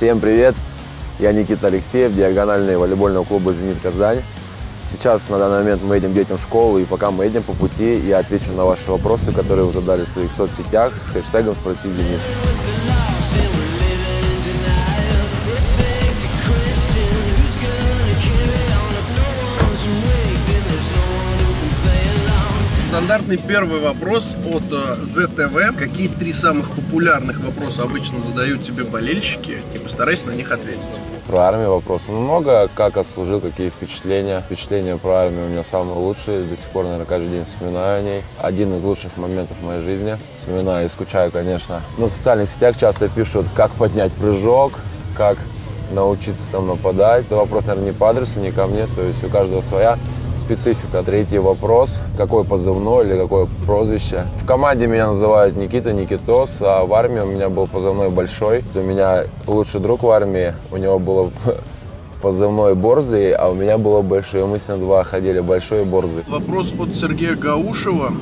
Всем привет! Я Никита Алексеев, диагональный волейбольного клуба «Зенит Казань». Сейчас на данный момент мы едем детям в школу, и пока мы едем по пути, я отвечу на ваши вопросы, которые вы задали в своих соцсетях с хэштегом «Спроси Зенит». Стандартный первый вопрос от ЗТВ. Какие 3 самых популярных вопроса обычно задают тебе болельщики? И постарайся на них ответить. Про армию вопросов много. Как отслужил, какие впечатления. Впечатления про армию у меня самые лучшие. До сих пор, наверное, каждый день вспоминаю о ней. Один из лучших моментов в моей жизни. Вспоминаю и скучаю, конечно. В социальных сетях часто пишут, как поднять прыжок, как научиться там нападать. Это вопрос, наверное, не по адресу, не ко мне. То есть у каждого своя специфика. Третий вопрос. Какой позывной или какое прозвище? В команде меня называют Никита, Никитос, а в армии у меня был позывной Большой. У меня лучший друг в армии, у него было позывной Борзый, а у меня было Большой. Мы с ним два ходили, Большой и Борзый. Вопрос от Сергея Гаушева.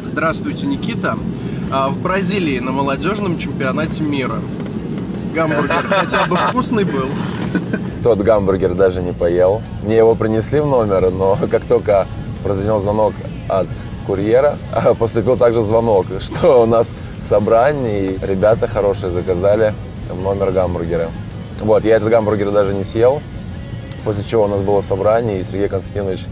Здравствуйте, Никита. В Бразилии на молодежном чемпионате мира гамбургер хотя бы вкусный был? Тот гамбургер даже не поел. Мне его принесли в номер, но как только прозвенел звонок от курьера, поступил также звонок, что у нас собрание, и ребята хорошие заказали в номер гамбургеры. Вот, я этот гамбургер даже не съел, после чего у нас было собрание, и Сергей Константинович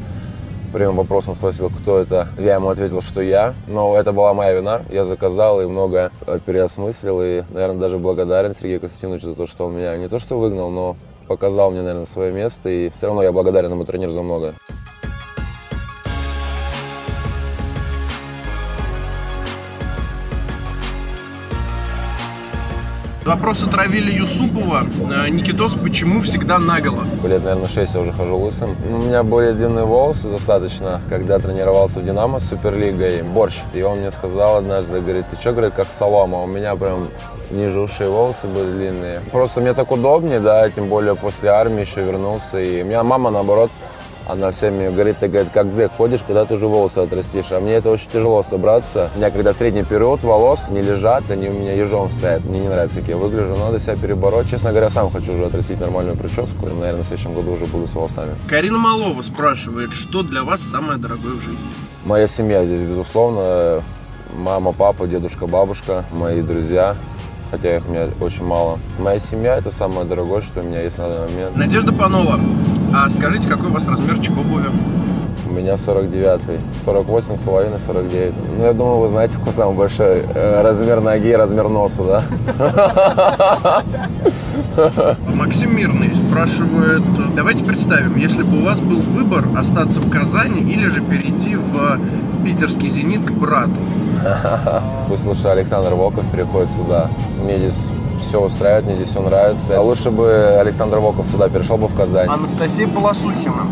прямым вопросом спросил, кто это. Я ему ответил, что я, но это была моя вина. Я заказал и многое переосмыслил, и, наверное, даже благодарен Сергею Константиновичу за то, что он меня не то что выгнал, но показал мне, наверное, свое место, и все равно я благодарен ему тренеру за многое. Вопрос от Равиля Юсупова. Никитос, почему всегда наголо? Лет, наверное, 6 я уже хожу лысым. У меня более длинные волосы достаточно. Когда тренировался в «Динамо» с Суперлигой, Борщ. И он мне сказал однажды, говорит, ты что, говорит, как солома? У меня прям ниже ушей волосы были длинные. Просто мне так удобнее, да, тем более после армии еще вернулся. И у меня мама, наоборот, она все мне говорит, ты, говорит, как зэк ходишь, когда ты уже волосы отрастишь. А мне это очень тяжело собраться. У меня, когда средний период волос не лежат, они у меня ежом стоят. Мне не нравится, как я выгляжу. Надо себя перебороть. Честно говоря, сам хочу уже отрастить нормальную прическу. И, наверное, в следующем году уже буду с волосами. Карина Малова спрашивает, что для вас самое дорогое в жизни? Моя семья здесь, безусловно. Мама, папа, дедушка, бабушка, мои друзья. Хотя их у меня очень мало. Моя семья – это самое дорогое, что у меня есть на данный момент. Надежда Панова. А скажите, какой у вас размерчик обуви? У меня 49-й. 48,5, 49. Ну, я думаю, вы знаете, какой самый большой размер ноги и размер носа, да? Максим Мирный спрашивает, давайте представим, если бы у вас был выбор остаться в Казани или же перейти в питерский «Зенит» к брату. Пусть лучше Александр Волков переходит сюда. Мне здесь все устраивает, мне здесь все нравится. А лучше бы Александр Волков сюда перешел бы в Казань. Анастасия Полосухина.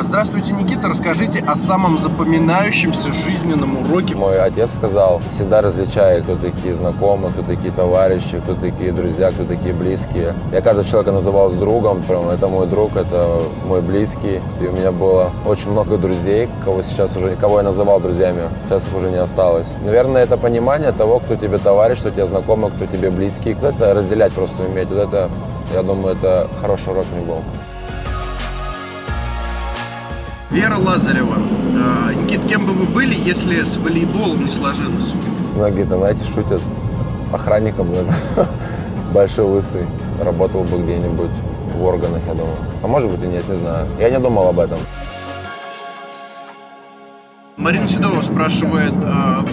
Здравствуйте, Никита. Расскажите о самом запоминающемся жизненном уроке. Мой отец сказал, всегда различай, кто такие знакомые, кто такие товарищи, кто такие друзья, кто такие близкие. Я каждого человека называл с другом, прям это мой друг, это мой близкий. И у меня было очень много друзей, кого я называл друзьями, сейчас их уже не осталось. Наверное, это понимание того, кто тебе товарищ, кто тебе знакомый, кто тебе близкий, кто это разделять просто уметь. Вот это, я думаю, это хороший урок мне был. Вера Лазарева. Никит, кем бы вы были, если с волейболом не сложилось? Многие там, знаете, шутят охранником, большой лысый. Работал бы где-нибудь в органах, я думаю. А может быть и нет, не знаю. Я не думал об этом. Марина Седова спрашивает,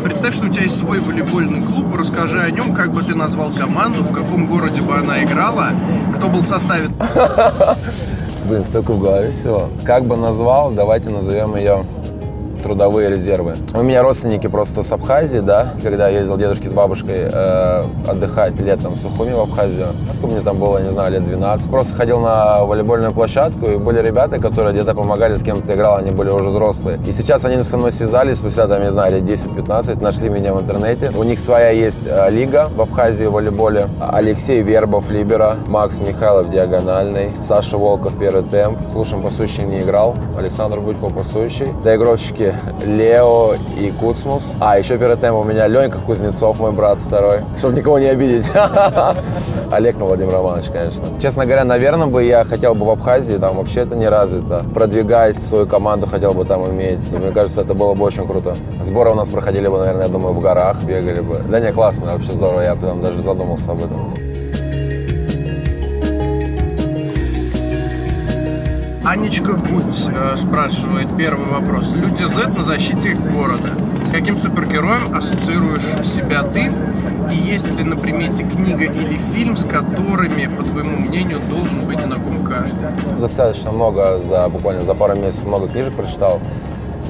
представь, что у тебя есть свой волейбольный клуб, расскажи о нем, как бы ты назвал команду, в каком городе бы она играла, кто был в составе. Блин, столько в голове всего. Как бы назвал, давайте назовем ее трудовые резервы. У меня родственники просто с Абхазии, да, когда я ездил дедушке с бабушкой отдыхать летом в Сухуми в Абхазию. Мне там было, не знаю, лет 12. Просто ходил на волейбольную площадку, и были ребята, которые где-то помогали, с кем-то играл, они были уже взрослые. И сейчас они со мной связались, спустя, там, не знаю, лет 10-15, нашли меня в интернете. У них своя есть лига в Абхазии в волейболе. Алексей Вербов, либеро, Макс Михайлов, диагональный, Саша Волков, первый темп. Слушаем, пасующий не играл, Александр Будько, пасующий. Доигровщики были Лео и Куцмус. А, еще перед тем у меня Ленька Кузнецов, мой брат второй. Чтобы никого не обидеть. Олег Владимир Романович, конечно. Честно говоря, наверное, я хотел бы в Абхазии, там вообще это не развито. Продвигать свою команду хотел бы там иметь. Мне кажется, это было бы очень круто. Сборы у нас проходили бы, наверное, я думаю, в горах бегали бы. Да не, классно, вообще здорово, я прям даже задумался об этом. Анечка Гуц спрашивает первый вопрос. Люди Z на защите города. С каким супергероем ассоциируешь себя ты? И есть ли на примете книга или фильм, с которыми, по твоему мнению, должен быть знаком каждый? Достаточно много, буквально за пару месяцев много книжек прочитал.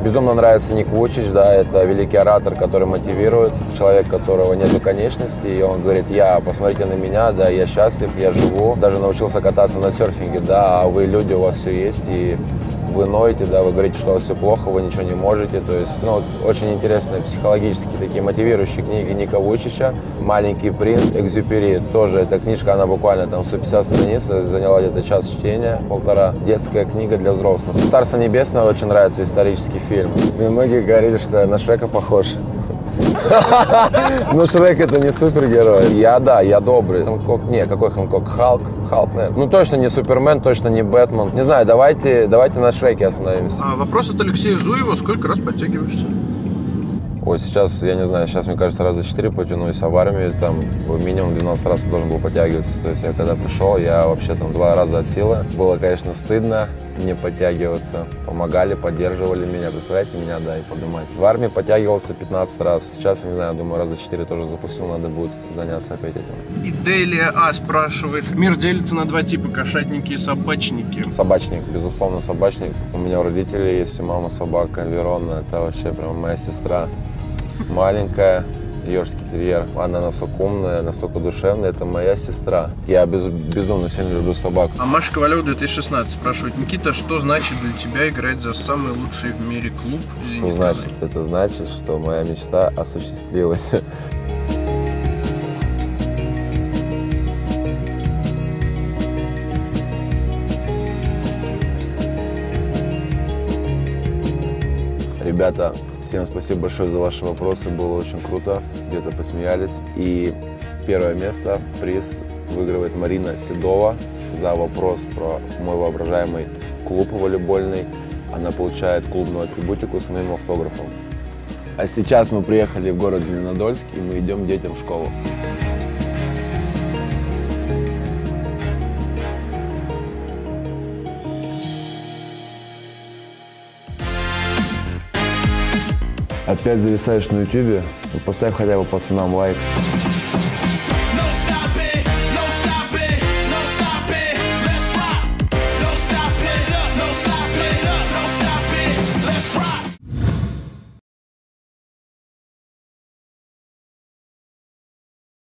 Безумно нравится Ник Вучич, да, это великий оратор, который мотивирует, человек, у которого нет конечности, и он говорит: посмотрите на меня, да, я счастлив, я живу, даже научился кататься на серфинге, да, а вы люди, у вас все есть, и вы ноете, да, вы говорите, что у вас все плохо, вы ничего не можете, то есть, очень интересные психологические такие мотивирующие книги Ника Вучича. «Маленький принц», Экзюпери, тоже эта книжка, она буквально там 150 страниц, заняла где-то час чтения, полтора. Детская книга для взрослых. «Царство небесное» очень нравится, исторический фильм. Мне многие говорили, что я на Шрека похож. Но Шрек — это не супергерой. Я добрый. Хэнкок, какой Хэнкок? Халк, наверное. Точно не Супермен, точно не Бэтмен. Не знаю, давайте на Шреке остановимся. Вопрос от Алексея Зуева. Сколько раз подтягиваешься? Ой, сейчас, я не знаю, сейчас, мне кажется, раза 4 потянусь, а в армии там минимум 12 раз я должен был подтягиваться. То есть я когда пришел, я вообще там 2 раза от силы. Было, конечно, стыдно не подтягиваться. Помогали, поддерживали меня, представляете, меня, да, и поднимать. В армии подтягивался 15 раз. Сейчас, я не знаю, думаю, раза 4 тоже запустил, надо будет заняться опять этим. И Делия А спрашивает. Мир делится на 2 типа: кошатники и собачники. Собачник, безусловно, собачник. У меня у родителей есть, у мамы собака Верона. Это вообще прям моя сестра. Маленькая, йоркский терьер. Она настолько умная, настолько душевная. Это моя сестра. Я безумно сильно люблю собак. А Маша Ковалева 2016 спрашивает. Никита, что значит для тебя играть за самый лучший в мире клуб «Зенит»? Что значит? Это значит, что моя мечта осуществилась. Ребята, всем спасибо большое за ваши вопросы, было очень круто, где-то посмеялись. И первое место, приз, выигрывает Марина Седова за вопрос про мой воображаемый клуб волейбольный. Она получает клубную атрибутику с моим автографом. А сейчас мы приехали в город Зеленодольск, и мы идем к детям в школу. Опять зависаешь на ютубе? Поставь хотя бы пацанам лайк.